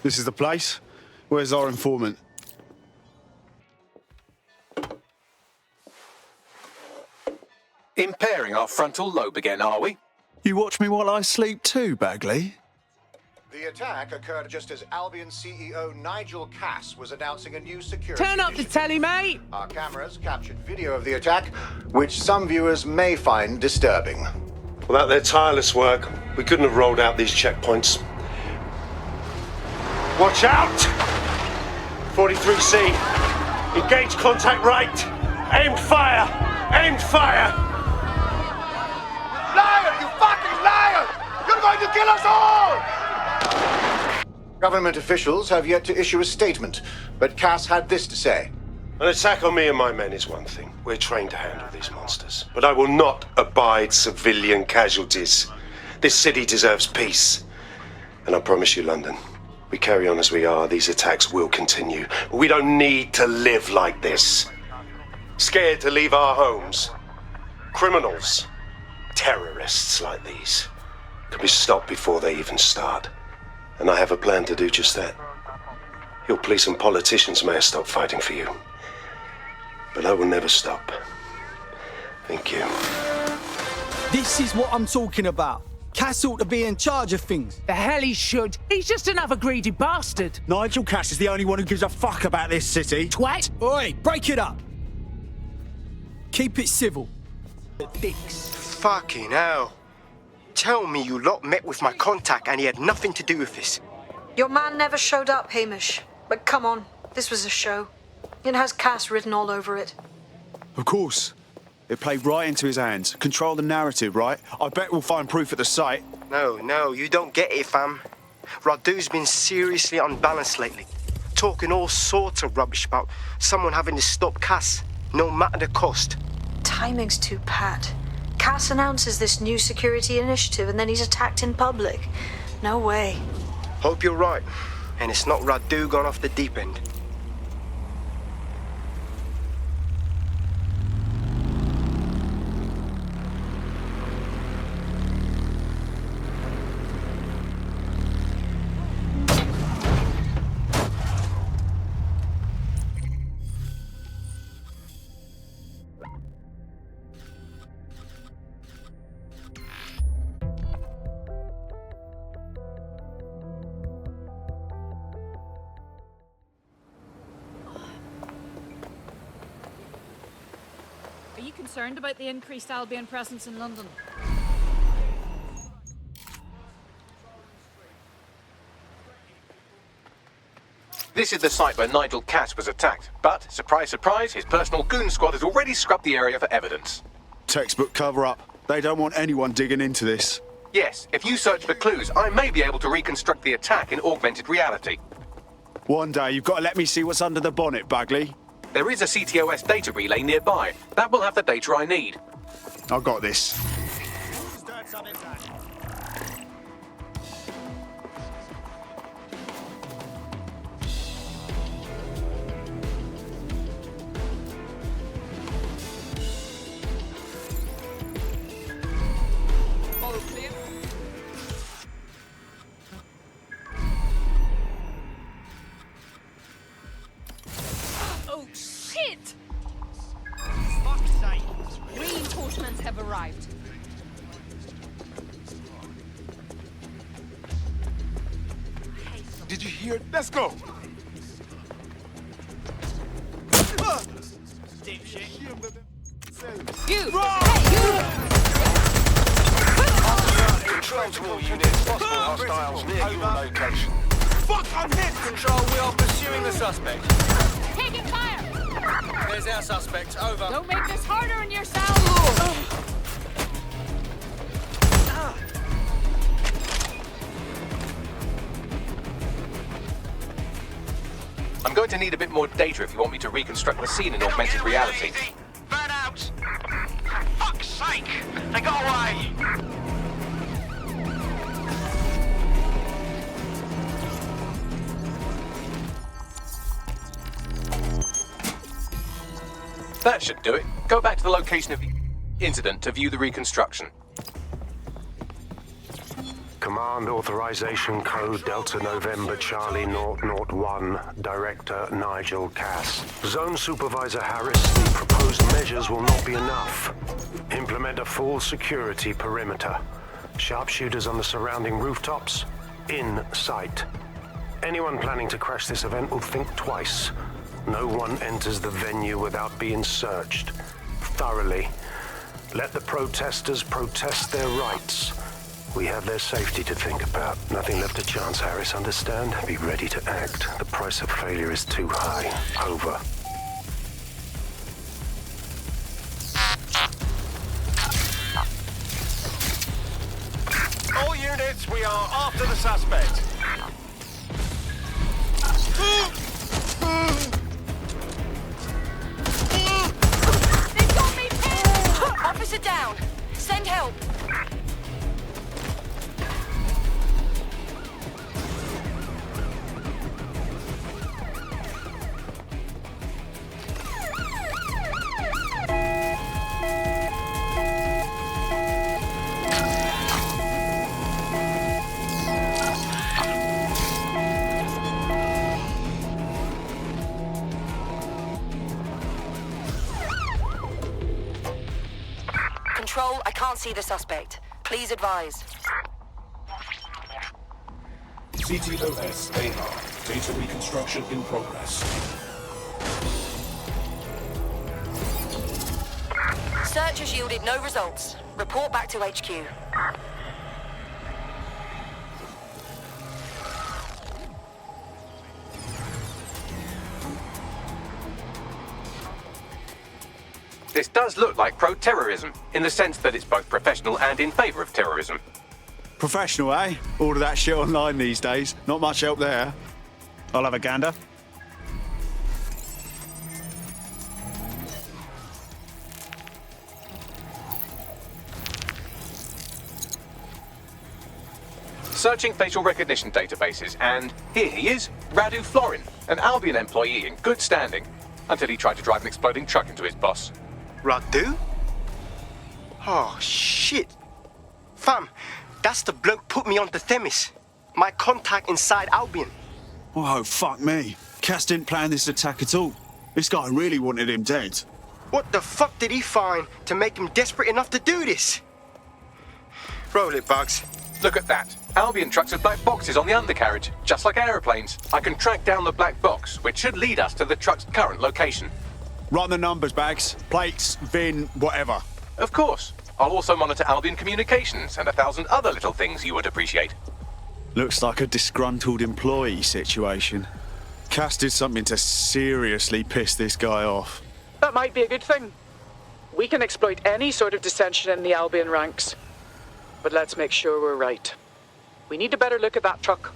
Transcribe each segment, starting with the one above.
This is the place? Where's our informant? Impairing our frontal lobe again, are we? You watch me while I sleep too, Bagley? The attack occurred just as Albion CEO Nigel Cass was announcing a new security Turn up the initiative. telly, mate! Our cameras captured video of the attack, which some viewers may find disturbing. Without their tireless work, we couldn't have rolled out these checkpoints. Watch out! 43C. Engage contact right. Aimed fire! Aimed fire! Liar! You fucking liar! You're going to kill us all! Government officials have yet to issue a statement, but Cass had this to say. An attack on me and my men is one thing. We're trained to handle these monsters. But I will not abide civilian casualties. This city deserves peace. And I promise you, London, we carry on as we are, these attacks will continue. But we don't need to live like this. Scared to leave our homes. Criminals, terrorists like these, can be stopped before they even start. And I have a plan to do just that. Your police and politicians may have stopped fighting for you. But I will never stop. Thank you. This is what I'm talking about. Cass ought to be in charge of things. The hell he should. He's just another greedy bastard. Nigel Cass is the only one who gives a fuck about this city. Twat. Oi, break it up. Keep it civil. Dicks. Fucking hell. Tell me you lot met with my contact and he had nothing to do with this. Your man never showed up, Hamish. But come on, this was a show. It has Cass written all over it. Of course. It played right into his hands. Control the narrative, right? I bet we'll find proof at the site. No, you don't get it, fam. Radu's been seriously unbalanced lately. Talking all sorts of rubbish about someone having to stop Cass, no matter the cost. Timing's too pat. Cass announces this new security initiative and then he's attacked in public. No way. Hope you're right. And it's not Radu gone off the deep end. Are you concerned about the increased Albion presence in London? This is the site where Nigel Cass was attacked. But, surprise, surprise, his personal goon squad has already scrubbed the area for evidence. Textbook cover-up. They don't want anyone digging into this. Yes, if you search for clues, I may be able to reconstruct the attack in augmented reality. One day, you've got to let me see what's under the bonnet, Bagley. There is a CTOS data relay nearby. That will have the data I need. I got this. Oh, shit! Fuck's sake. Reinforcements have arrived. Did you hear it? Let's go! You! Hey, you! Control to all units. Possible hostiles near your location. Fuck, I'm hit! Control, we are pursuing the suspect. Taking fire! There's our suspect. Over. Don't make this harder on yourself! I'm going to need a bit more data if you want me to reconstruct the scene in augmented reality. Burn out! For fuck's sake! They got away! That should do it. Go back to the location of the incident to view the reconstruction. Command Authorization Code Delta November Charlie 001, Director Nigel Cass. Zone Supervisor Harris, the proposed measures will not be enough. Implement a full security perimeter. Sharpshooters on the surrounding rooftops, in sight. Anyone planning to crash this event will think twice. No one enters the venue without being searched. Thoroughly. Let the protesters protest their rights. We have their safety to think about. Nothing left to chance, Harris, understand? Be ready to act. The price of failure is too high. Over. All units, we are after the suspect. They've got me pinned! Officer down. Send help. Control, I can't see the suspect. Please advise. CTOS AR. Data reconstruction in progress. Search has yielded no results. Report back to HQ. This does look like pro-terrorism, in the sense that it's both professional and in favour of terrorism. Professional, eh? All of that shit online these days. Not much help there. I'll have a gander. Searching facial recognition databases, and here he is, Radu Florin, an Albion employee in good standing, until he tried to drive an exploding truck into his boss. Radu? Oh, shit. Fam, that's the bloke put me onto Themis. My contact inside Albion. Oh, fuck me. Cass didn't plan this attack at all. This guy really wanted him dead. What the fuck did he find to make him desperate enough to do this? Roll it, Bugs. Look at that. Albion trucks with black boxes on the undercarriage, just like aeroplanes. I can track down the black box, which should lead us to the truck's current location. Run the numbers, Bags. Plates, VIN, whatever. Of course. I'll also monitor Albion communications and 1,000 other little things you would appreciate. Looks like a disgruntled employee situation. Cass did something to seriously piss this guy off. That might be a good thing. We can exploit any sort of dissension in the Albion ranks. But let's make sure we're right. We need a better look at that truck.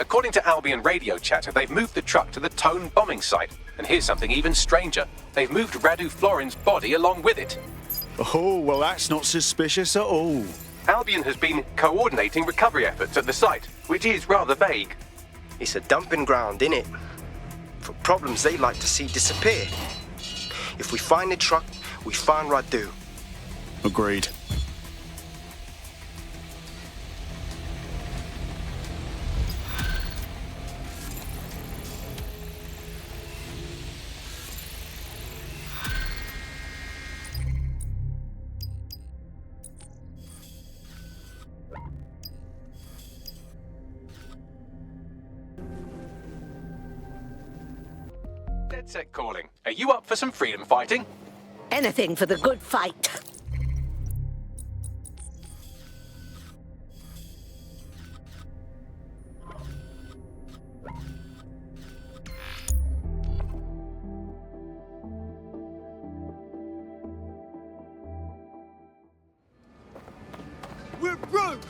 According to Albion radio chatter, they've moved the truck to the Tone bombing site. And here's something even stranger. They've moved Radu Florin's body along with it. Oh, well, that's not suspicious at all. Albion has been coordinating recovery efforts at the site, which is rather vague. It's a dumping ground, innit? For problems they like to see disappear. If we find the truck, we find Radu. Agreed. Dead set calling. Are you up for some freedom fighting? Anything for the good fight. We're broke!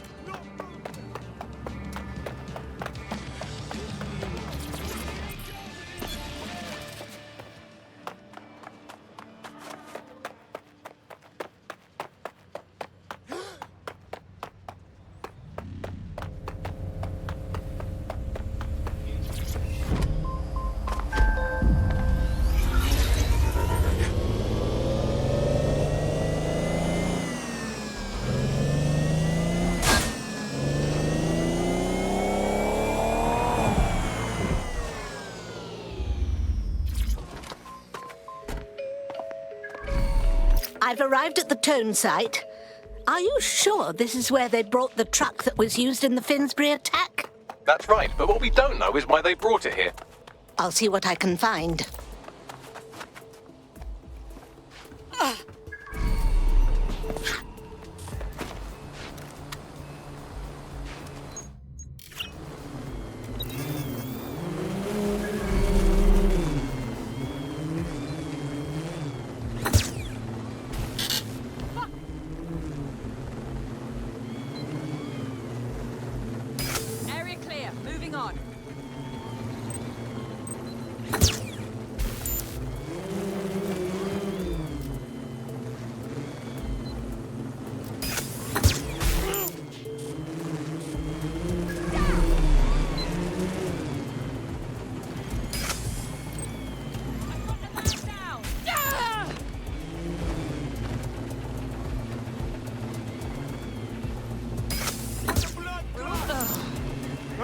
I've arrived at the Tone site. Are you sure this is where they brought the truck that was used in the Finsbury attack? That's right, but what we don't know is why they brought it here. I'll see what I can find. Area clear. Moving on.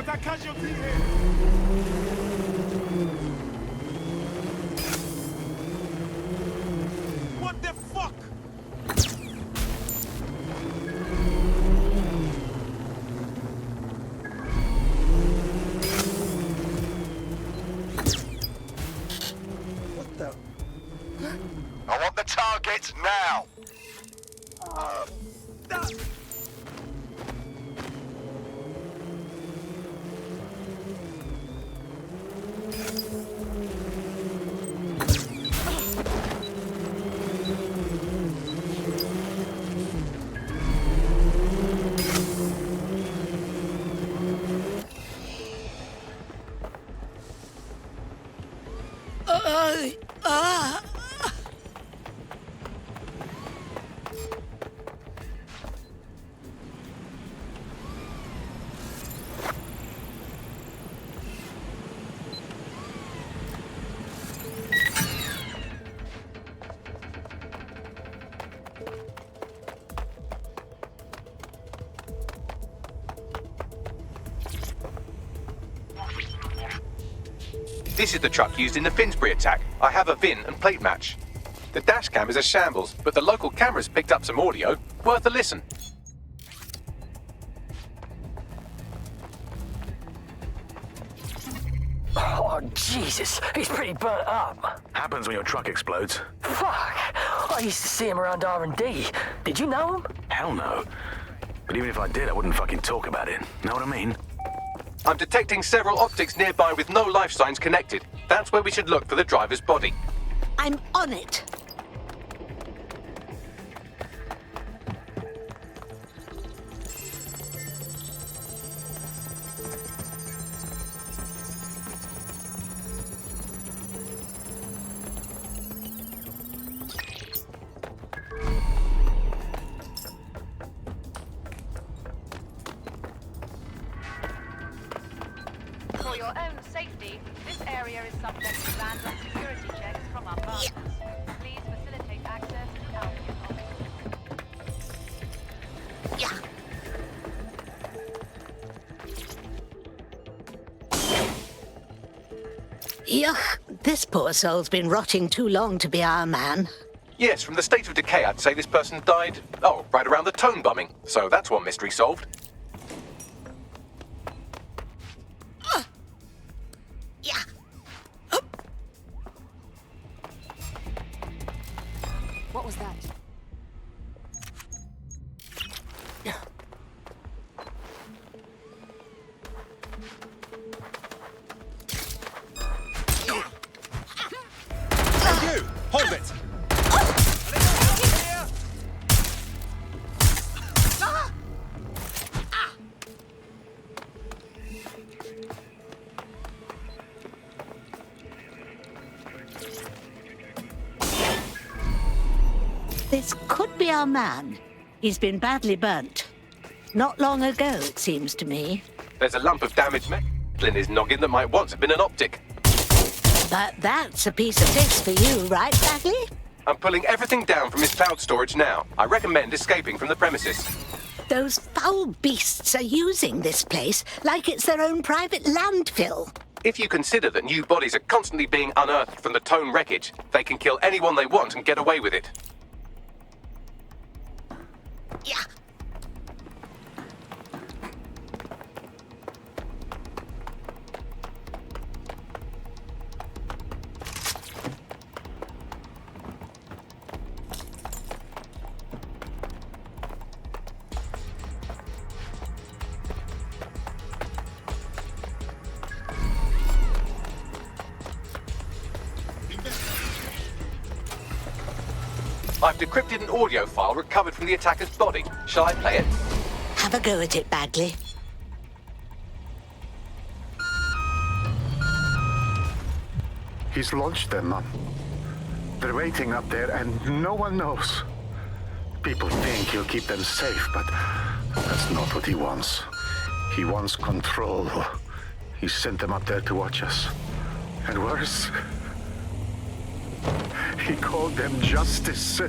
Got a casualty here. What the fuck? What the? I want the targets now. This is the truck used in the Finsbury attack. I have a VIN and plate match. The dash cam is a shambles, but the local cameras picked up some audio. Worth a listen. Oh, Jesus. He's pretty burnt up. Happens when your truck explodes. Fuck. I used to see him around R&D. Did you know him? Hell no. But even if I did, I wouldn't fucking talk about it. Know what I mean? I'm detecting several optics nearby with no life signs connected. That's where we should look for the driver's body. I'm on it. For your own safety, this area is subject to random security checks from our partners. Please facilitate access to Albion Yuck, this poor soul's been rotting too long to be our man. Yes, from the state of decay, I'd say this person died, right around the Tone bombing. So that's one mystery solved. What was that? You! Hold it! This could be our man. He's been badly burnt. Not long ago, it seems to me. There's a lump of damaged metal in his noggin that might once have been an optic. But that's a piece of piss for you, right, Bagley? I'm pulling everything down from his cloud storage now. I recommend escaping from the premises. Those foul beasts are using this place like it's their own private landfill. If you consider that new bodies are constantly being unearthed from the Tone wreckage, they can kill anyone they want and get away with it. Yeah. I've decrypted an audio file recovered from the attacker's body. Shall I play it? Have a go at it, Bagley. He's launched them, Mum. They're waiting up there and no one knows. People think he'll keep them safe, but that's not what he wants. He wants control. He sent them up there to watch us. And worse, he called them Justice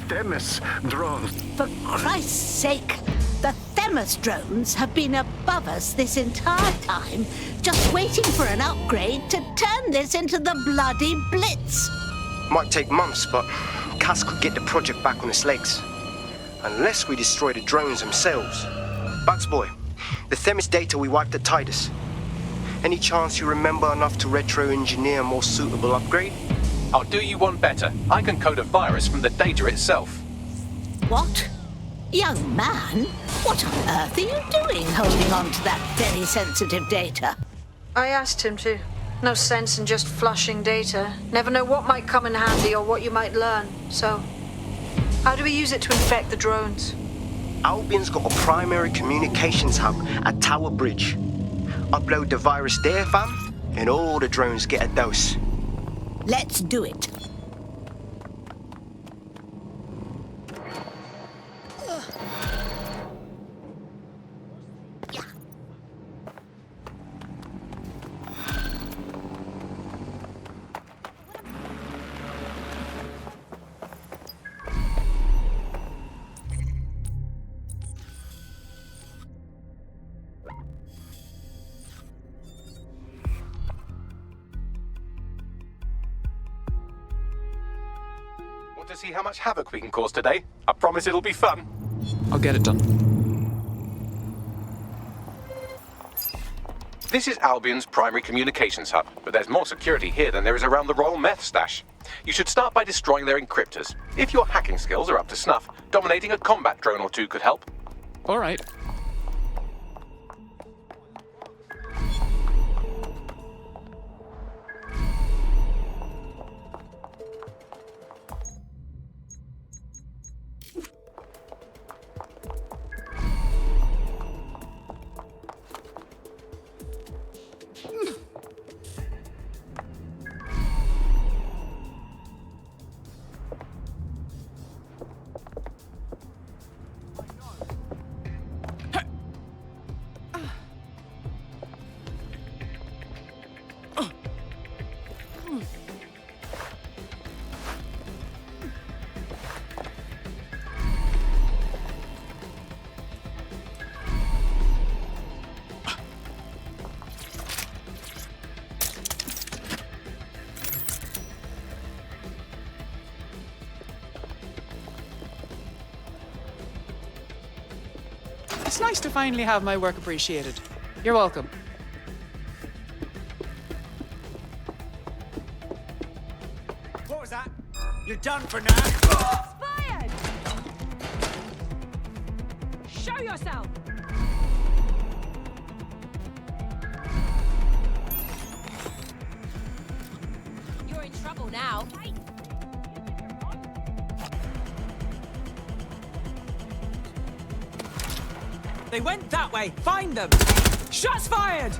Themis drones. For Christ's sake, the Themis drones have been above us this entire time, just waiting for an upgrade to turn this into the bloody Blitz. Might take months, but Cass could get the project back on its legs. Unless we destroy the drones themselves. Bugs boy, the Themis data we wiped at Titus. Any chance you remember enough to retro-engineer a more suitable upgrade? I'll do you one better. I can code a virus from the data itself. What? Young man, what on earth are you doing holding on to that very sensitive data? I asked him to. No sense in just flushing data. Never know what might come in handy or what you might learn. So, how do we use it to infect the drones? Albion's got a primary communications hub at Tower Bridge. Upload the virus there, fam, and all the drones get a dose. Let's do it. Want to see how much havoc we can cause today? I promise it'll be fun. I'll get it done. This is Albion's primary communications hub, but there's more security here than there is around the Royal Meth stash. You should start by destroying their encryptors. If your hacking skills are up to snuff, dominating a combat drone or two could help. All right. It's nice to finally have my work appreciated. You're welcome. What was that? You're done for now. Fired! Show yourself! You're in trouble now. They went that way. Find them. Shots fired!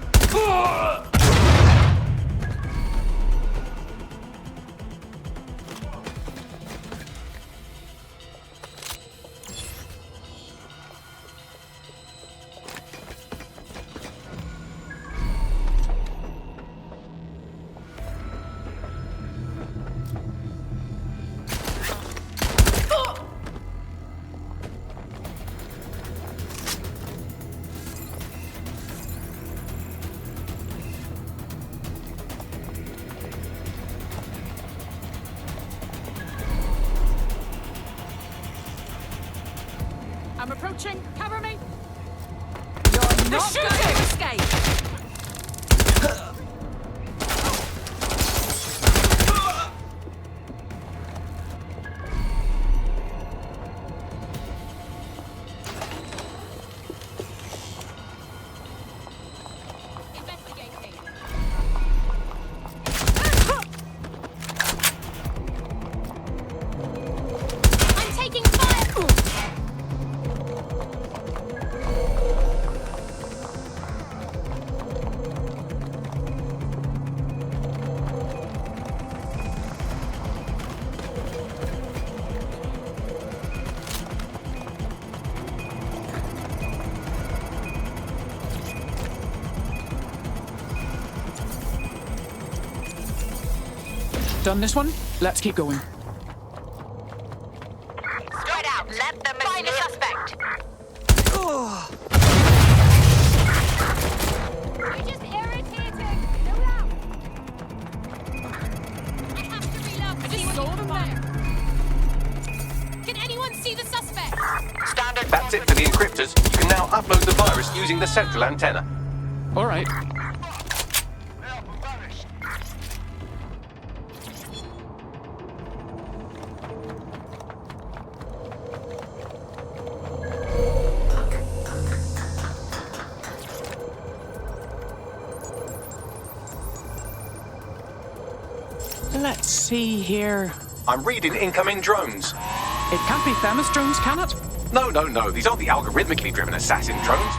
I'm approaching. Cover me. You're not going to escape. Done this one? Let's keep going. Straight out. Let them find the suspect. You're just irritating. No doubt. I have to reload. I just saw them there. Can anyone see the suspect? Standard. That's it for the encryptors. You can now upload the virus using the central antenna. All right. Let's see here. I'm reading incoming drones. It can't be Themis drones, can it? No. These aren't the algorithmically driven assassin drones.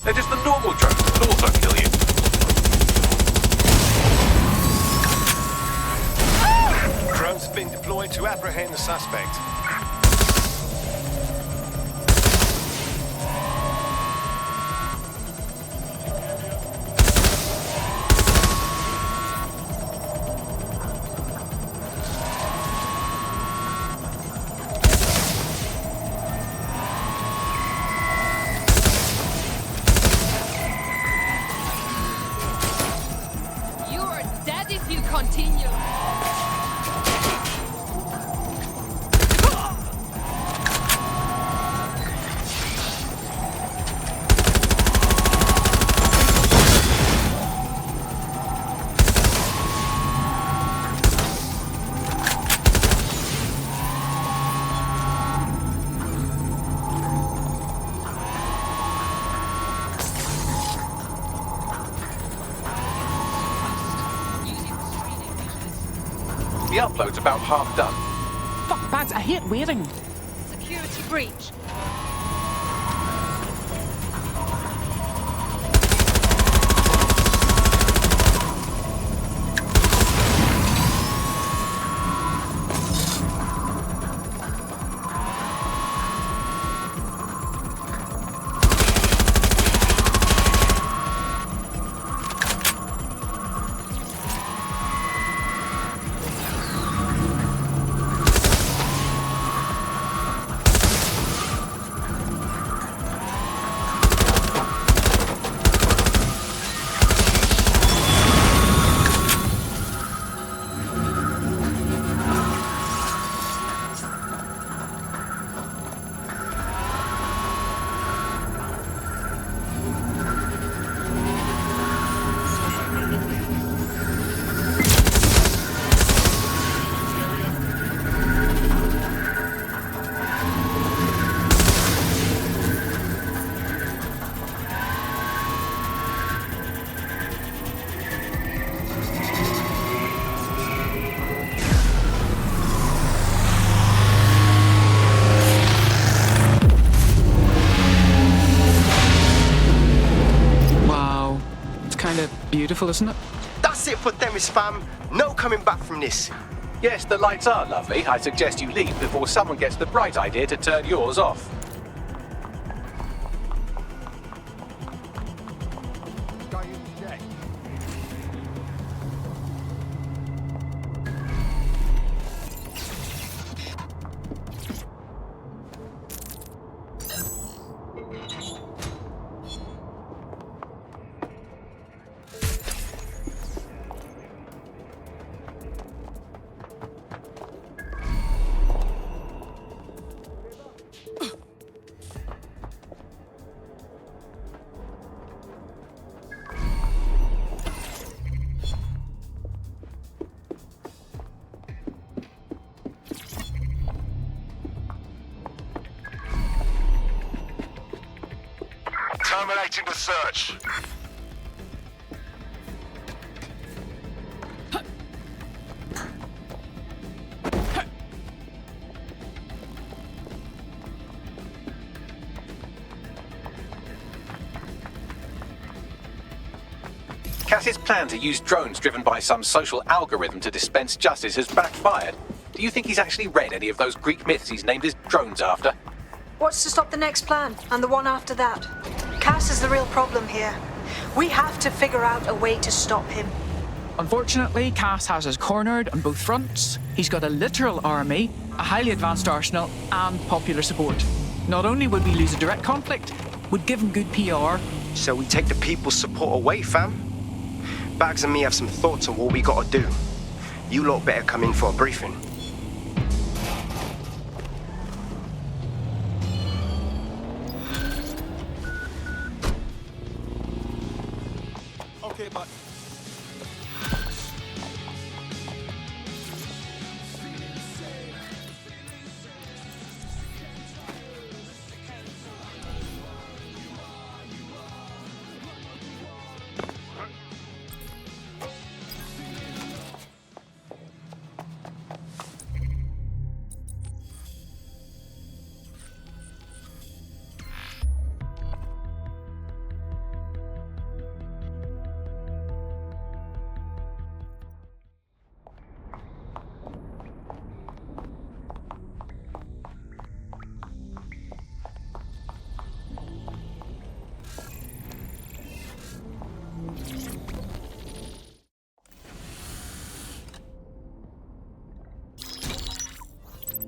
They're just the normal drones that will also kill you. Drones have been deployed to apprehend the suspect. You are dead if you continue. The upload's about half done. Fuck, Bads, I hate waiting. Security breach. Beautiful, isn't it? That's it for Themis, fam. No coming back from this. Yes, the lights are lovely. I suggest you leave before someone gets the bright idea to turn yours off. Initiating the search. Cass's plan to use drones driven by some social algorithm to dispense justice has backfired. Do you think he's actually read any of those Greek myths he's named his drones after? What's to stop the next plan, and the one after that? Cass is the real problem here. We have to figure out a way to stop him. Unfortunately, Cass has us cornered on both fronts. He's got a literal army, a highly advanced arsenal, and popular support. Not only would we lose a direct conflict, we'd give him good PR. So we take the people's support away, fam? Bags and me have some thoughts on what we gotta do. You lot better come in for a briefing. Okay, but...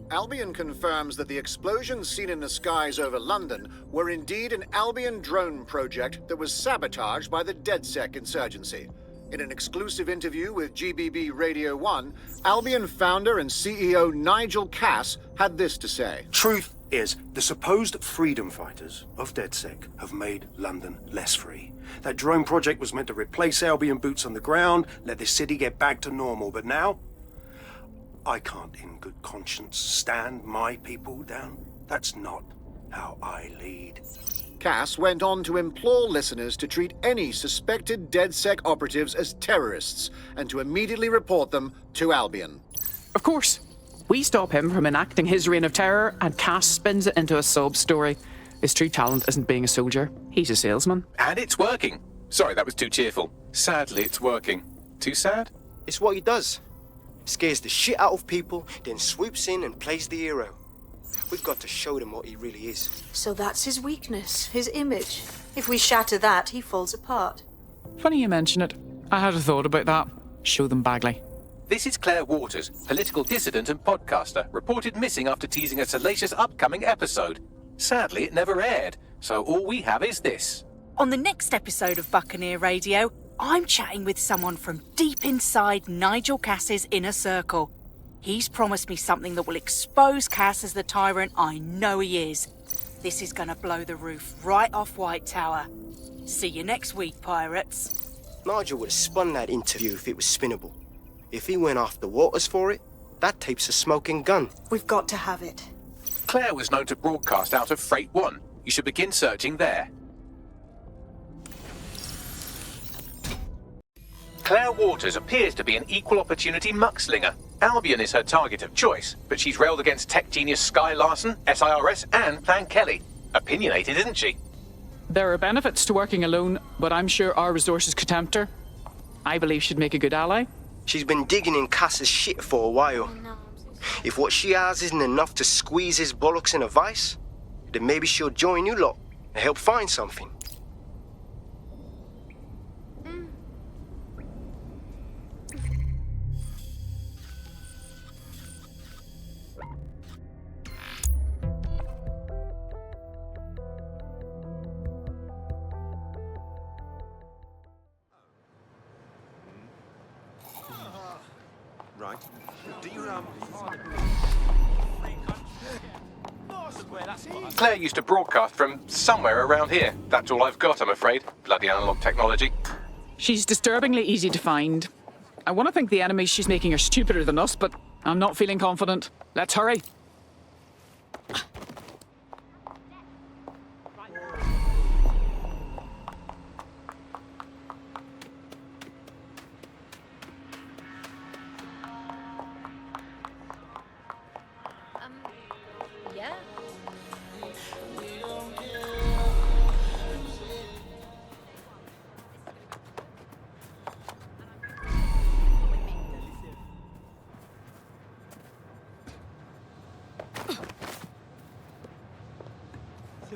Albion confirms that the explosions seen in the skies over London were indeed an Albion drone project that was sabotaged by the DedSec insurgency. In an exclusive interview with GBB Radio 1, Albion founder and CEO Nigel Cass had this to say. Truth is, the supposed freedom fighters of DedSec have made London less free. That drone project was meant to replace Albion boots on the ground, let the city get back to normal, but now I can't in good conscience stand my people down. That's not how I lead. Cass went on to implore listeners to treat any suspected DedSec operatives as terrorists and to immediately report them to Albion. Of course. We stop him from enacting his reign of terror, and Cass spins it into a sob story. His true talent isn't being a soldier. He's a salesman. And it's working. Sorry, that was too cheerful. Sadly, it's working. Too sad? It's what he does. Scares the shit out of people, then swoops in and plays the hero. We've got to show them what he really is. So that's his weakness, his image. If we shatter that, he falls apart. Funny you mention it. I had a thought about that. Show them Bagley. This is Claire Waters, political dissident and podcaster, reported missing after teasing a salacious upcoming episode. Sadly, it never aired, so all we have is this. On the next episode of Buccaneer Radio, I'm chatting with someone from deep inside Nigel Cass's inner circle. He's promised me something that will expose Cass as the tyrant I know he is. This is gonna blow the roof right off White Tower. See you next week, pirates. Nigel would have spun that interview if it was spinnable. If he went after Waters for it, that tape's a smoking gun. We've got to have it. Claire was known to broadcast out of Freight 1. You should begin searching there. Claire Waters appears to be an equal opportunity muckslinger. Albion is her target of choice, but she's railed against tech genius Sky Larson, SIRS, and Plan Kelly. Opinionated, isn't she? There are benefits to working alone, but I'm sure our resources could tempt her. I believe she'd make a good ally. She's been digging in Cass's shit for a while. If what she has isn't enough to squeeze his bollocks in a vice, then maybe she'll join you lot and help find something. Right. Do you, Claire used to broadcast from somewhere around here. That's all I've got, I'm afraid. Bloody analog technology. She's disturbingly easy to find. I want to think the enemies she's making are stupider than us, but I'm not feeling confident. Let's hurry.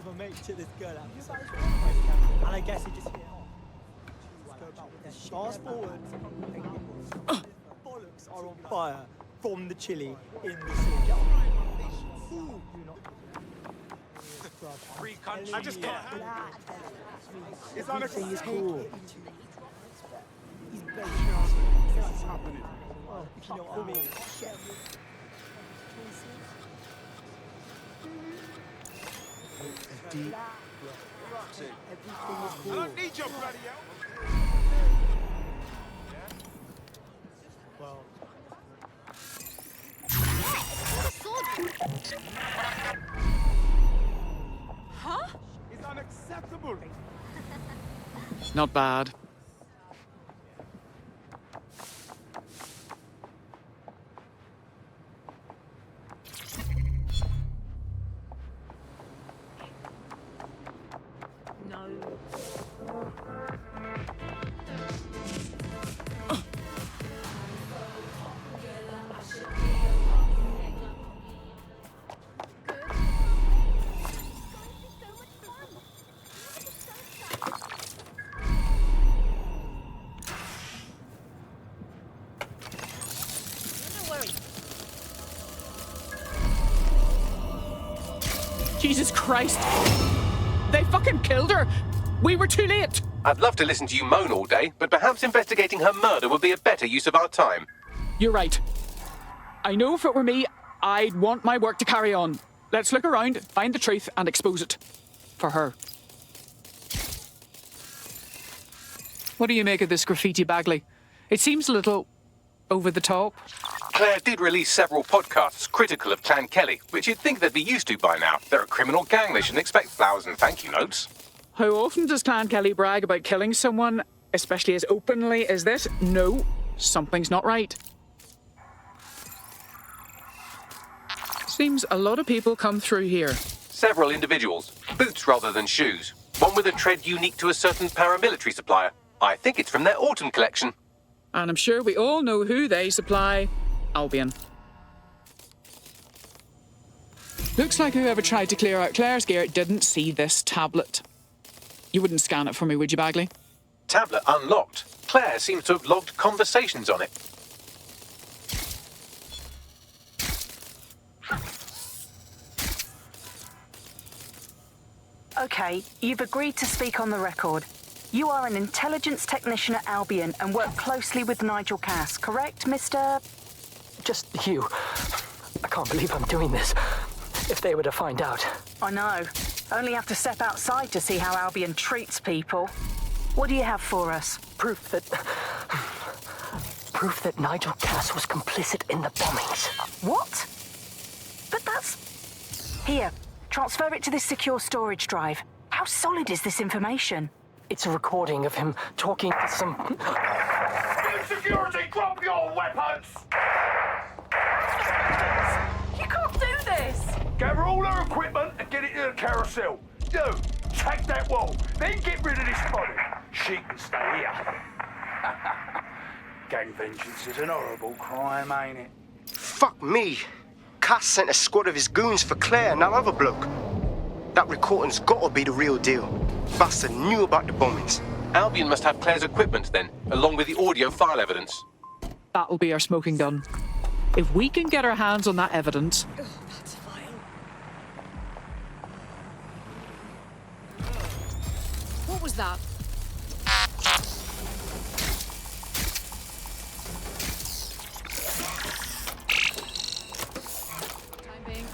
Because my mate took this girl out. And I guess he just hit it off. Let's go about with this. Fast forward. Bollocks are on fire from the chili in the sea. Free country. I just can't handle it. It's unacceptable. Is cool. He's better. What's happening? Well, if you know what I mean. Deep. Everything is cool. I don't need your bloody help. Well. Huh? It's unacceptable. Not bad. Jesus Christ! They fucking killed her! We were too late! I'd love to listen to you moan all day, but perhaps investigating her murder would be a better use of our time. You're right. I know if it were me, I'd want my work to carry on. Let's look around, find the truth, and expose it. For her. What do you make of this graffiti, Bagley? It seems a little over the top. Claire did release several podcasts critical of Clan Kelly, which you'd think they'd be used to by now. They're a criminal gang, they shouldn't expect flowers and thank you notes. How often does Clan Kelly brag about killing someone, especially as openly as this? No, something's not right. Seems a lot of people come through here. Several individuals, boots rather than shoes. One with a tread unique to a certain paramilitary supplier. I think it's from their autumn collection. And I'm sure we all know who they supply. Albion. Looks like whoever tried to clear out Claire's gear didn't see this tablet. You wouldn't scan it for me, would you, Bagley? Tablet unlocked. Claire seems to have logged conversations on it. Okay, you've agreed to speak on the record. You are an intelligence technician at Albion and work closely with Nigel Cass, correct, Mr...? Just you. I can't believe I'm doing this. If they were to find out. I know. Only have to step outside to see how Albion treats people. What do you have for us? Proof that Nigel Cass was complicit in the bombings. What? But that's... Here, transfer it to this secure storage drive. How solid is this information? It's a recording of him talking to some... Security, drop your weapons! You can't do this! Gather all her equipment and get it to the carousel. You, take that wall, then get rid of this body. She can stay here. Gang vengeance is an horrible crime, ain't it? Fuck me. Cass sent a squad of his goons for Claire and that other bloke. That recording's gotta be the real deal. Bastard knew about the bombings. Albion must have Claire's equipment then, along with the audio file evidence. That'll be our smoking gun. If we can get our hands on that evidence... Oh, that's vile. What was that? Time being.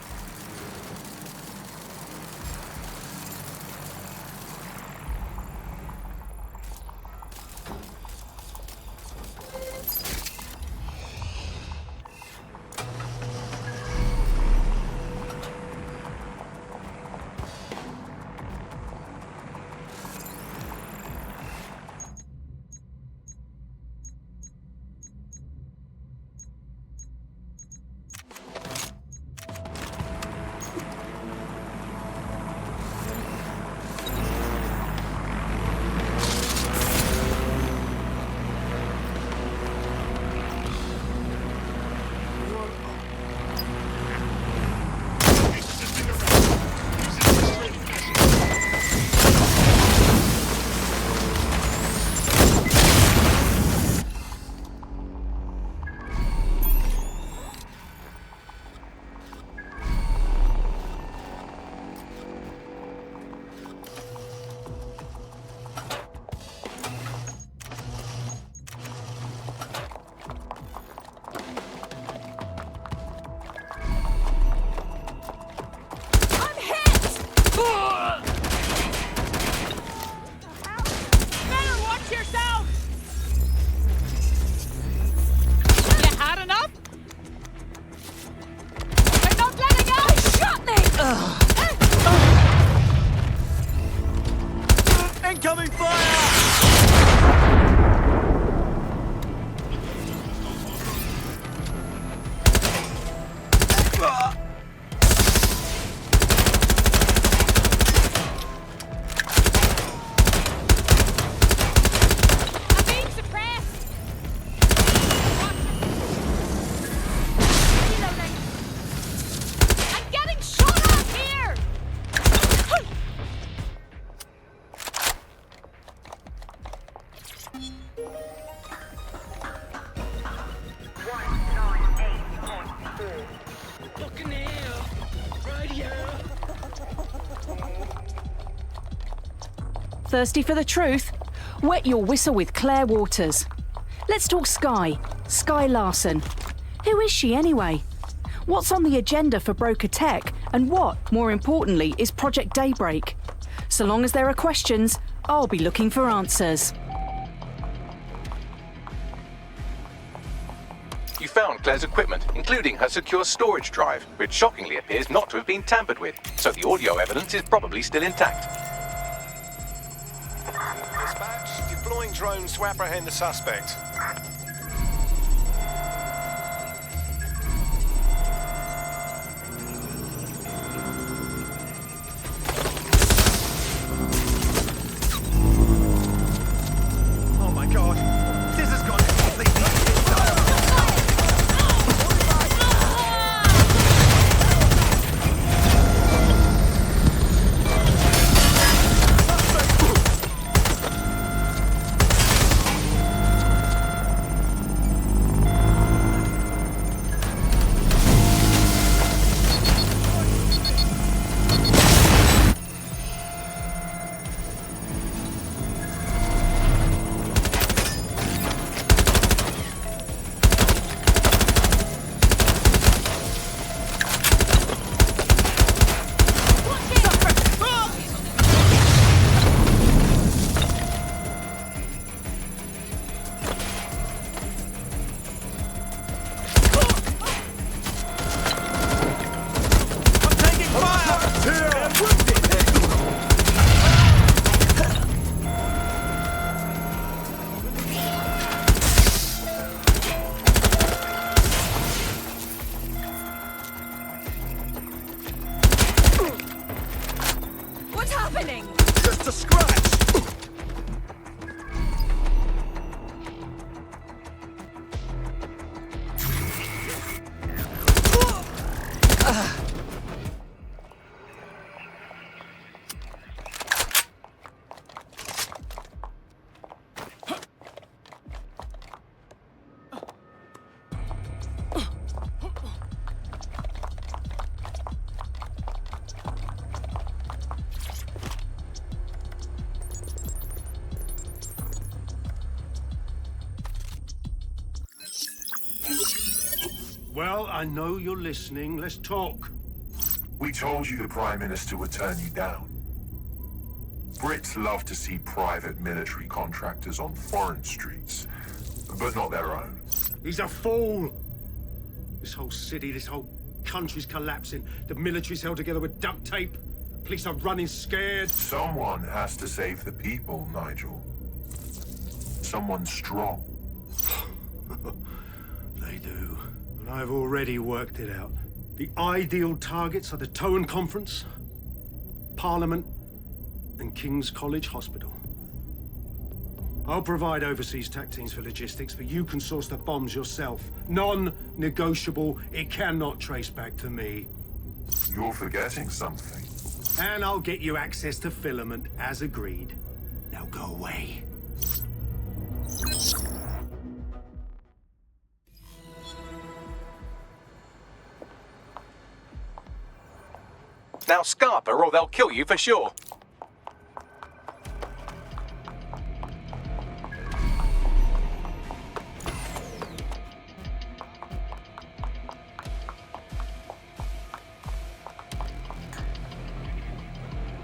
Thirsty for the truth? Wet your whistle with Claire Waters. Let's talk Skye. Skye Larson. Who is she anyway? What's on the agenda for Broker Tech? And what, more importantly, is Project Daybreak? So long as there are questions, I'll be looking for answers. You found Claire's equipment, including her secure storage drive, which shockingly appears not to have been tampered with, so the audio evidence is probably still intact. Dispatch, deploying drones to apprehend the suspect. Oh my god. This has gone completely... What's happening? Just a scratch! Well, I know you're listening. Let's talk. We told you the Prime Minister would turn you down. Brits love to see private military contractors on foreign streets, but not their own. He's a fool. This whole city, this whole country's collapsing. The military's held together with duct tape. Police are running scared. Someone has to save the people, Nigel. Someone strong. They do. And I've already worked it out. The ideal targets are the Towan Conference, Parliament, and King's College Hospital. I'll provide overseas tac teams for logistics, but you can source the bombs yourself. Non-negotiable. It cannot trace back to me. You're forgetting something. And I'll get you access to filament, as agreed. Now go away. Now scarper or they'll kill you for sure.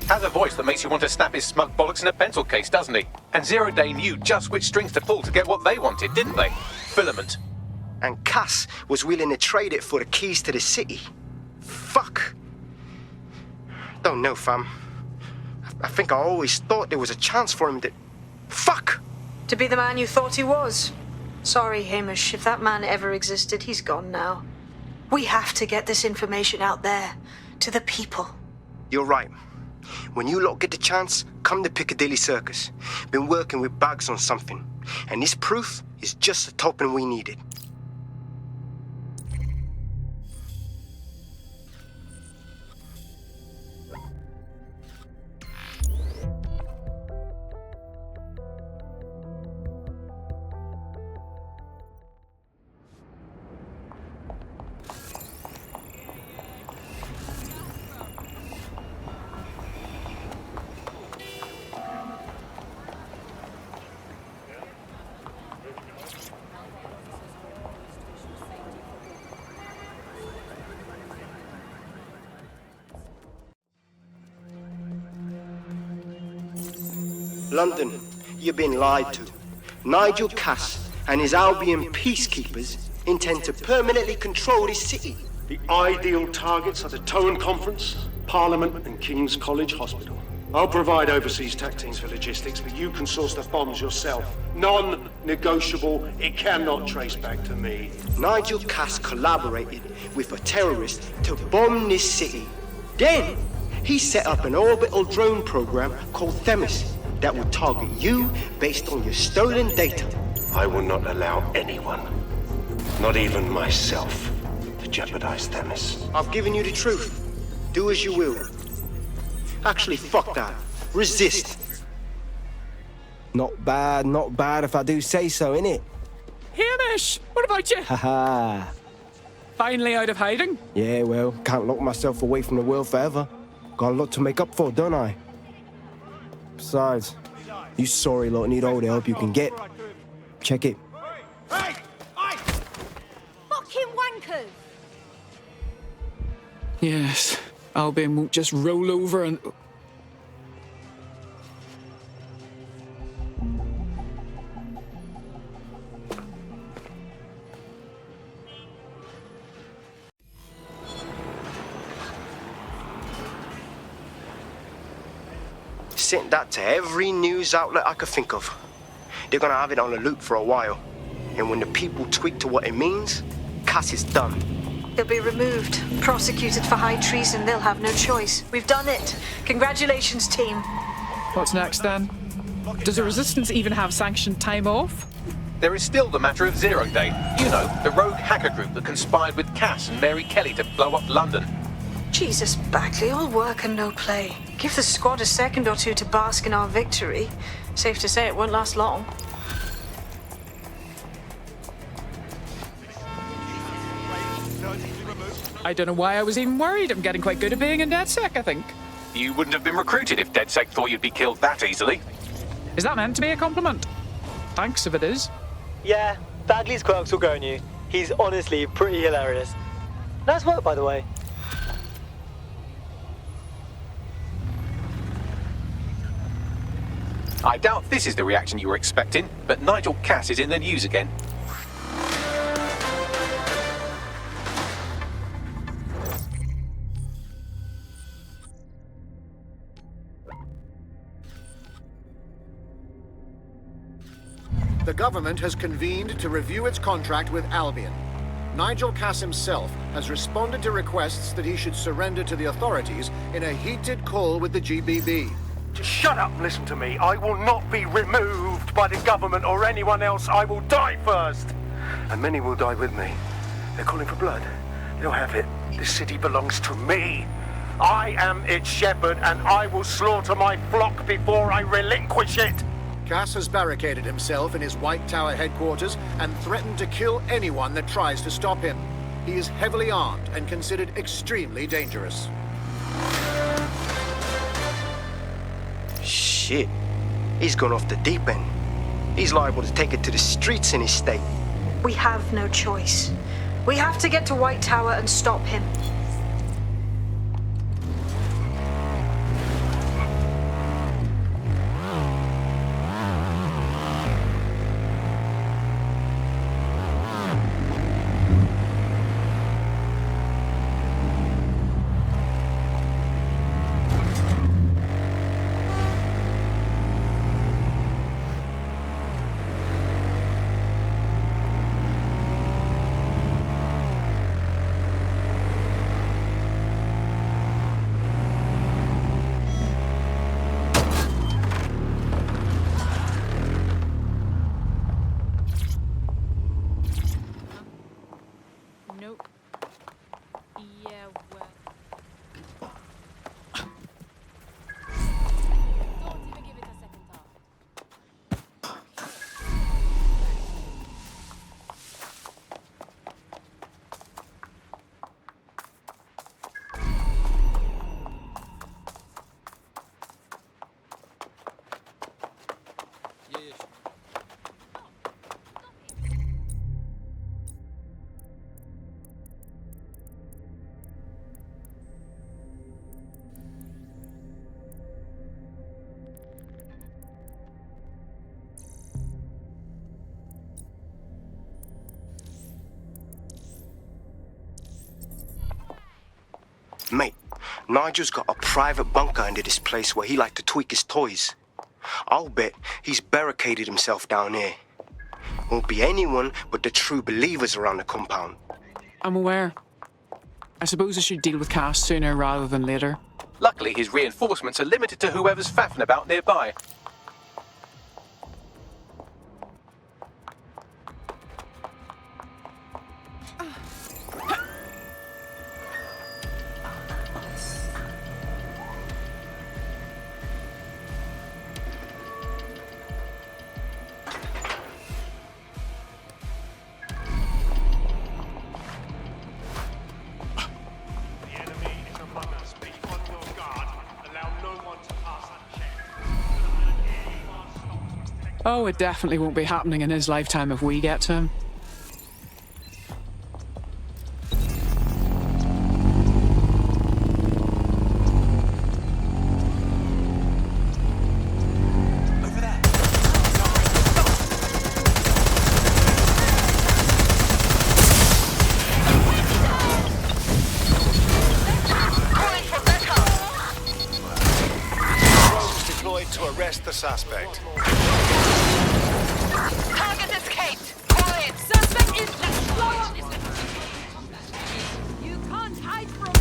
Has a voice that makes you want to snap his smug bollocks in a pencil case, doesn't he? And Zero Day knew just which strings to pull to get what they wanted, didn't they? Filament. And Cass was willing to trade it for the keys to the city. Fuck. Don't know, fam. I think I always thought there was a chance for him to... Fuck! To be the man you thought he was. Sorry, Hamish. If that man ever existed, he's gone now. We have to get this information out there. To the people. You're right. When you lot get the chance, come to Piccadilly Circus. Been working with Bags on something. And this proof is just the token we needed. London, you've been lied to. Nigel Cass and his Albion peacekeepers intend to permanently control this city. The ideal targets are the Towan Conference, Parliament and King's College Hospital. I'll provide overseas tech teams for logistics, but you can source the bombs yourself. Non-negotiable, it cannot trace back to me. Nigel Cass collaborated with a terrorist to bomb this city. Then, he set up an orbital drone program called Themis that will target you based on your stolen data. I will not allow anyone, not even myself, to jeopardize Themis. I've given you the truth. Do as you will. Actually, fuck that. Resist. Not bad if I do say so, innit? Hamish, what about you? Haha. Finally out of hiding? Yeah, well, can't lock myself away from the world forever. Got a lot to make up for, don't I? Besides, you sorry lot need all the help you can get. Check it. Fucking wankers! Yes, Albion won't just roll over and... Sent that to every news outlet I could think of. They're gonna have it on the loop for a while. And when the people tweak to what it means, Cass is done. He'll be removed, prosecuted for high treason. They'll have no choice. We've done it. Congratulations, team. What's next, then? Does the Resistance even have sanctioned time off? There is still the matter of Zero Day. You know, the rogue hacker group that conspired with Cass and Mary Kelly to blow up London. Jesus, Bagley, all work and no play. Give the squad a second or two to bask in our victory. Safe to say it won't last long. I don't know why I was even worried. I'm getting quite good at being in DedSec, I think. You wouldn't have been recruited if DedSec thought you'd be killed that easily. Is that meant to be a compliment? Thanks if it is. Yeah, Bagley's quirks will go on you. He's honestly pretty hilarious. Nice work, by the way. I doubt this is the reaction you were expecting, but Nigel Cass is in the news again. The government has convened to review its contract with Albion. Nigel Cass himself has responded to requests that he should surrender to the authorities in a heated call with the GBB. Just shut up and listen to me. I will not be removed by the government or anyone else. I will die first. And many will die with me. They're calling for blood. They'll have it. This city belongs to me. I am its shepherd, and I will slaughter my flock before I relinquish it. Cass has barricaded himself in his White Tower headquarters and threatened to kill anyone that tries to stop him. He is heavily armed and considered extremely dangerous. Shit. He's gone off the deep end. He's liable to take it to the streets in his state. We have no choice. We have to get to White Tower and stop him. Mate, Nigel's got a private bunker under this place where he liked to tweak his toys. I'll bet he's barricaded himself down here. Won't be anyone but the true believers around the compound. I'm aware. I suppose I should deal with Cass sooner rather than later. Luckily, his reinforcements are limited to whoever's faffing about nearby. Oh, it definitely won't be happening in his lifetime if we get to him. Drones deployed to arrest the suspect. Target escaped! Call in! Suspect is blow-up! You can't hide from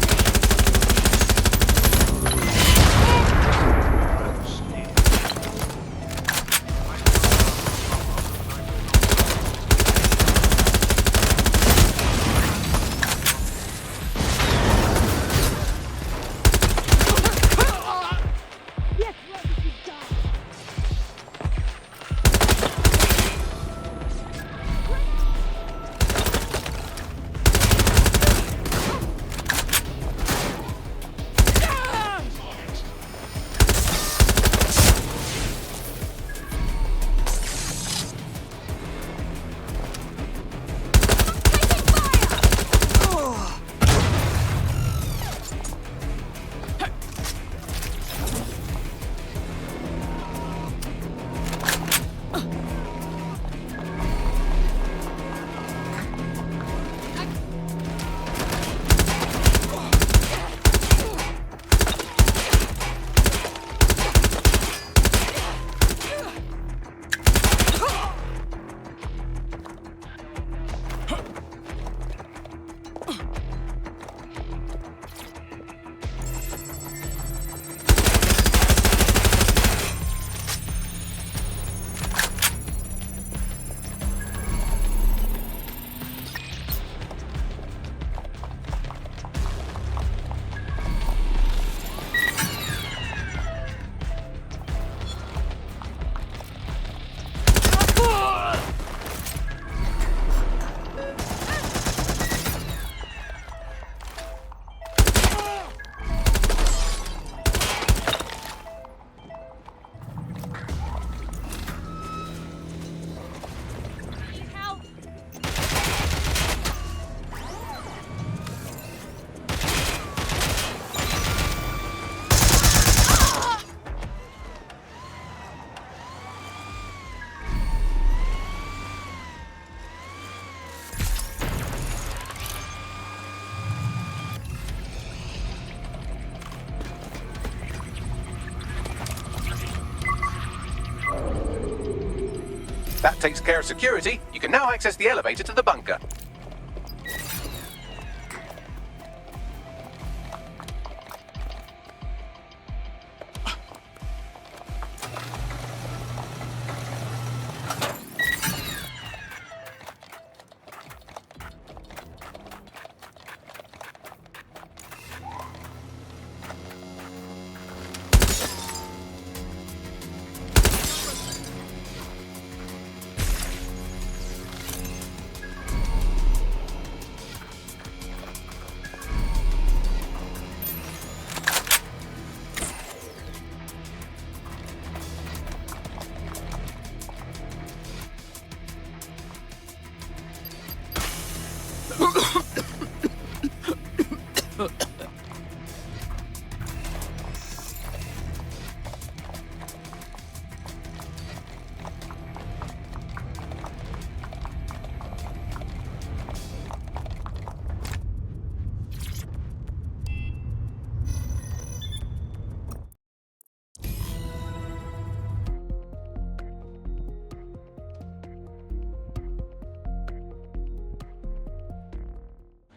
That takes care of security. You can now access the elevator to the bunker.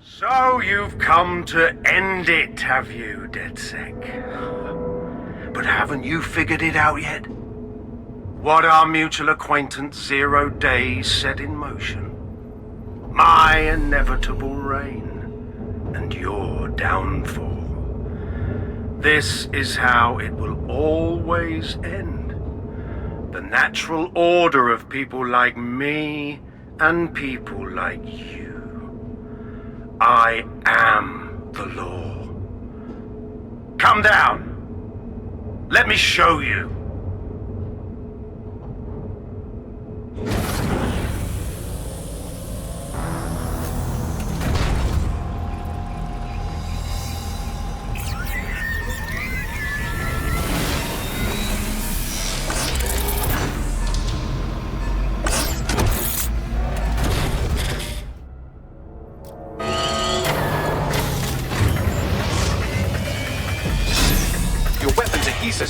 So you've come to end it, have you, DedSec? But haven't you figured it out yet? What our mutual acquaintance 0 Days set in motion? My inevitable reign, and your downfall. This is how it will always end. The natural order of people like me and people like you. I am the law. Come down. Let me show you.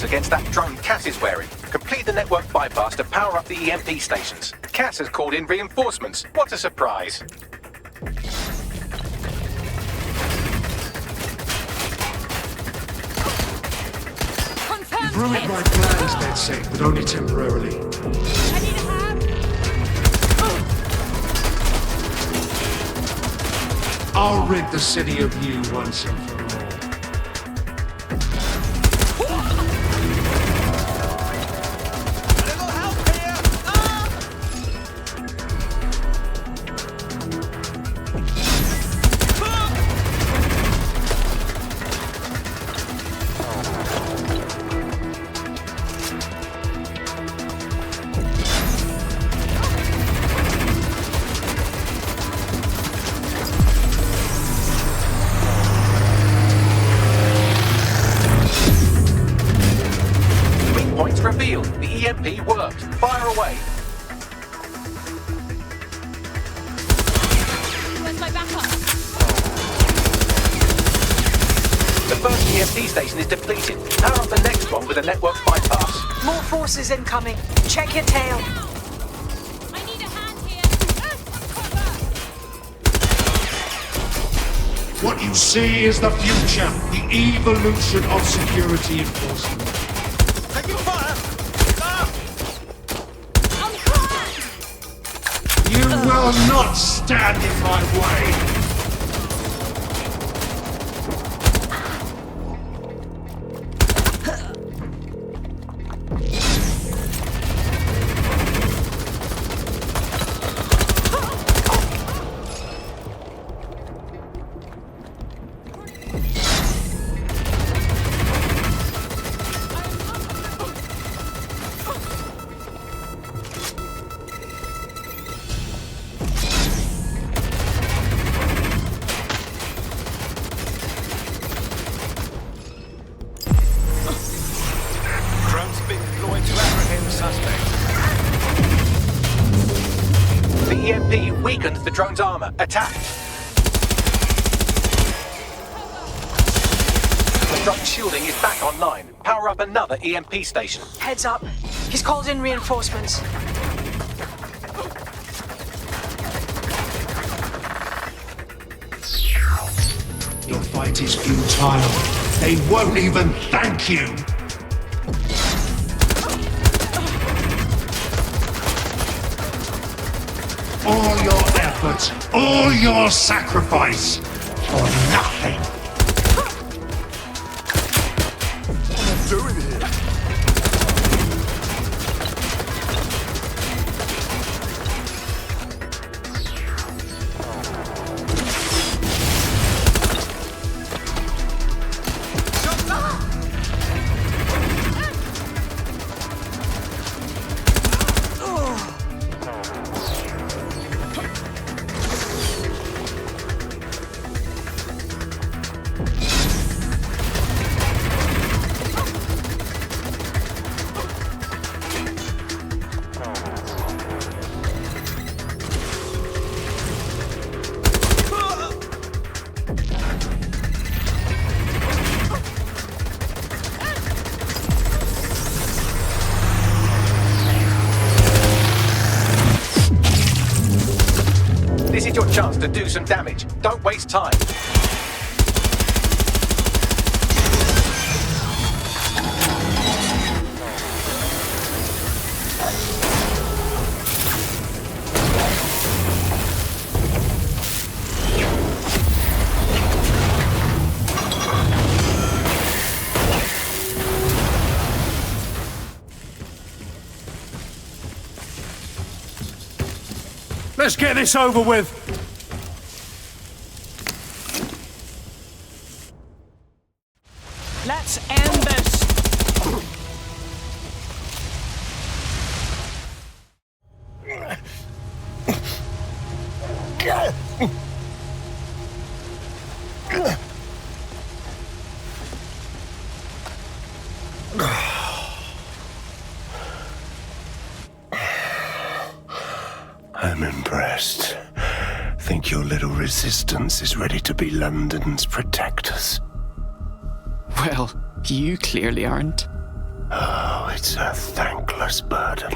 Against that drone Cass is wearing. Complete the network bypass to power up the EMP stations. Cass has called in reinforcements. What a surprise. You've ruined my plans, DedSec, but only temporarily. I need a hand. I'll rid the city of you once and for all. Revealed. The EMP worked. Fire away. Where's my backup? The first EMP station is depleted. Power up the next one with a network bypass. More forces incoming. Check your tail. I need a hand here. What you see is the future, the evolution of security enforcement. Taking fire! You will not stand in my way! The EMP weakened the drone's armor. Attack! The drone's shielding is back online. Power up another EMP station. Heads up. He's called in reinforcements. Your fight is futile. They won't even thank you! All your effort, all your sacrifice, for nothing! What am I doing here? This is your chance to do some damage. Don't waste time. Let's get this over with. Let's end this. I'm impressed. Think your little resistance is ready to be London's protectors? Well, you clearly aren't. Oh, it's a thankless burden.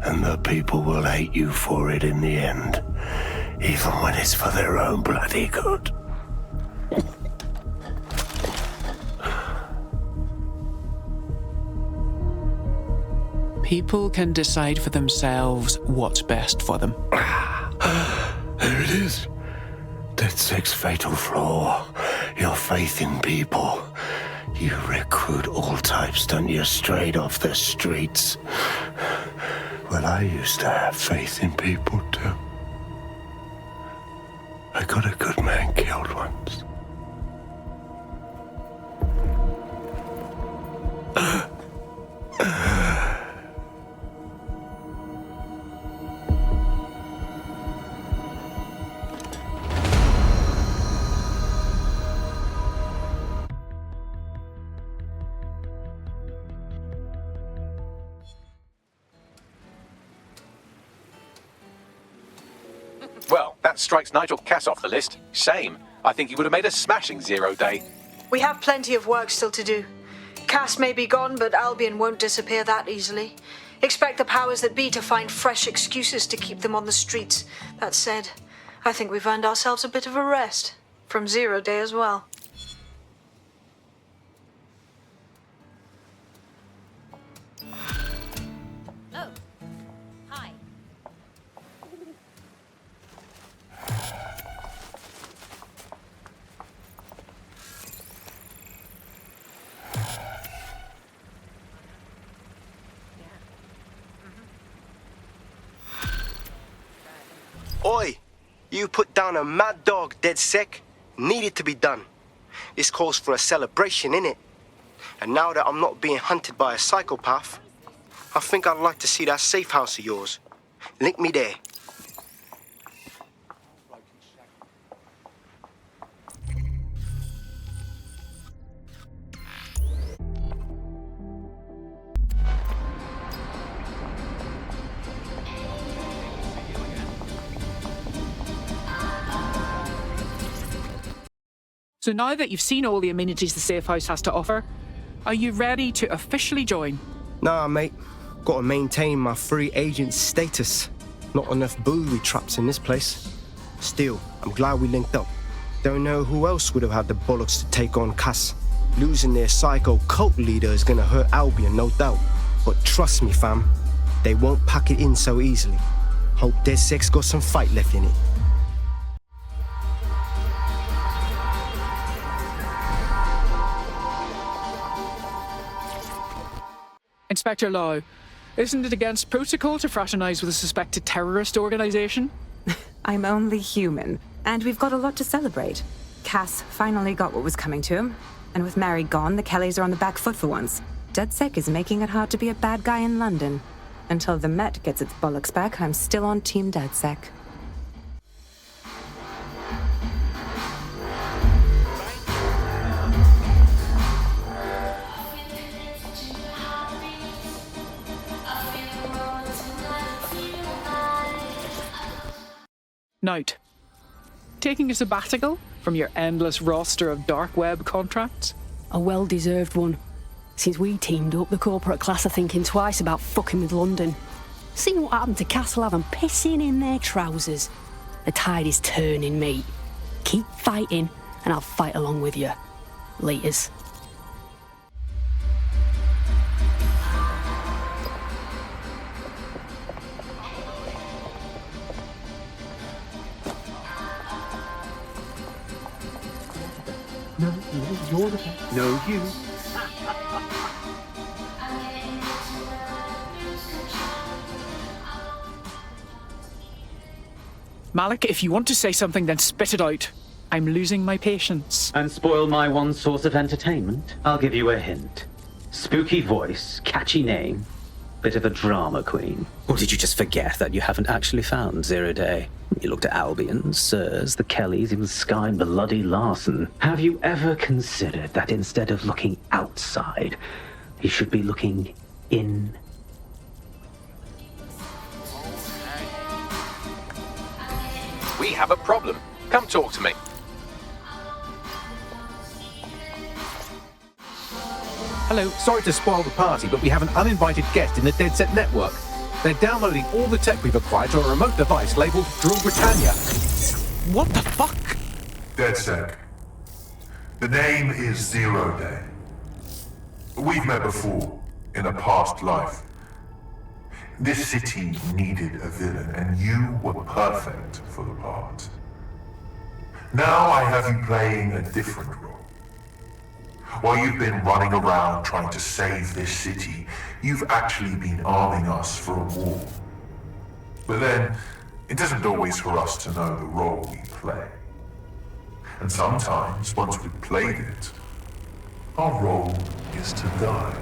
And the people will hate you for it in the end. Even when it's for their own bloody good. People can decide for themselves what's best for them. There it is. DedSec's fatal flaw. Your faith in people. You recruit all types, don't you, straight off the streets. Well, I used to have faith in people, too. I got a good man killed once. Well, that strikes Nigel Cass off the list. Shame. I think he would have made a smashing 0 day. We have plenty of work still to do. Cass may be gone, but Albion won't disappear that easily. Expect the powers that be to find fresh excuses to keep them on the streets. That said, I think we've earned ourselves a bit of a rest. From 0 day as well. Oh. Hi. Oi! You put down a mad dog, DedSec. Needed to be done. This calls for a celebration, innit? And now that I'm not being hunted by a psychopath, I think I'd like to see that safe house of yours. Link me there. So now that you've seen all the amenities the safe house has to offer, are you ready to officially join? Nah, mate. Gotta maintain my free agent status. Not enough booby traps in this place. Still, I'm glad we linked up. Don't know who else would have had the bollocks to take on Cass. Losing their psycho cult leader is gonna hurt Albion, no doubt. But trust me, fam, they won't pack it in so easily. Hope DedSec's got some fight left in it. Inspector Lau, isn't it against protocol to fraternise with a suspected terrorist organisation? I'm only human, and we've got a lot to celebrate. Cass finally got what was coming to him, and with Mary gone, the Kellys are on the back foot for once. DedSec is making it hard to be a bad guy in London. Until the Met gets its bollocks back, I'm still on Team DedSec. Note. Taking a sabbatical from your endless roster of dark web contracts? A well-deserved one. Since we teamed up, the corporate class are thinking twice about fucking with London. Seeing what happened to Castlehaven pissing in their trousers. The tide is turning, mate. Keep fighting, and I'll fight along with you. Laters. No, you're the... No, you. Malik, if you want to say something, then spit it out. I'm losing my patience. And spoil my one source of entertainment? I'll give you a hint. Spooky voice, catchy name, bit of a drama queen. Or did you just forget that you haven't actually found Zero Day? You looked at Albion, Sirs, the Kellys, even Sky Bloody Larson. Have you ever considered that instead of looking outside, you should be looking in? We have a problem. Come talk to me. Hello. Sorry to spoil the party, but we have an uninvited guest in the Dead Set network. They're downloading all the tech we've acquired to a remote device labeled Drill Britannia. What the fuck? DedSec. The name is Zero Day. We've met before, in a past life. This city needed a villain, and you were perfect for the part. Now I have you playing a different role. While you've been running around trying to save this city, you've actually been arming us for a war. But then, it isn't always for us to know the role we play. And sometimes, once we've played it, our role is to die.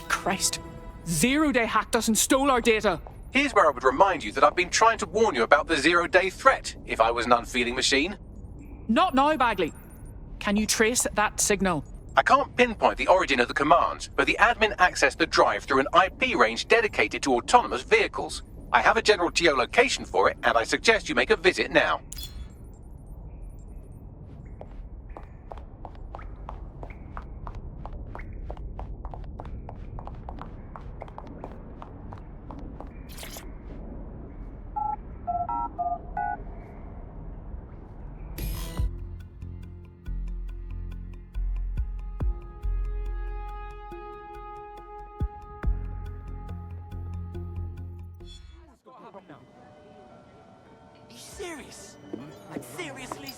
Christ. Zero Day hacked us and stole our data. Here's where I would remind you that I've been trying to warn you about the zero-day threat, if I was an unfeeling machine. Not now, Bagley. Can you trace that signal? I can't pinpoint the origin of the command, but the admin accessed the drive through an IP range dedicated to autonomous vehicles. I have a general geolocation for it, and I suggest you make a visit now.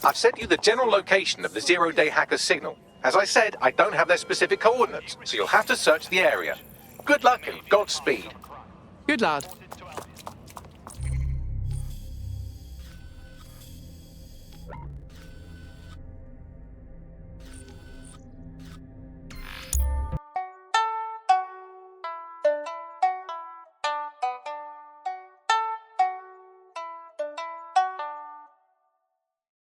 I've sent you the general location of the zero-day hacker's signal. As I said, I don't have their specific coordinates, so you'll have to search the area. Good luck and Godspeed. Good lad.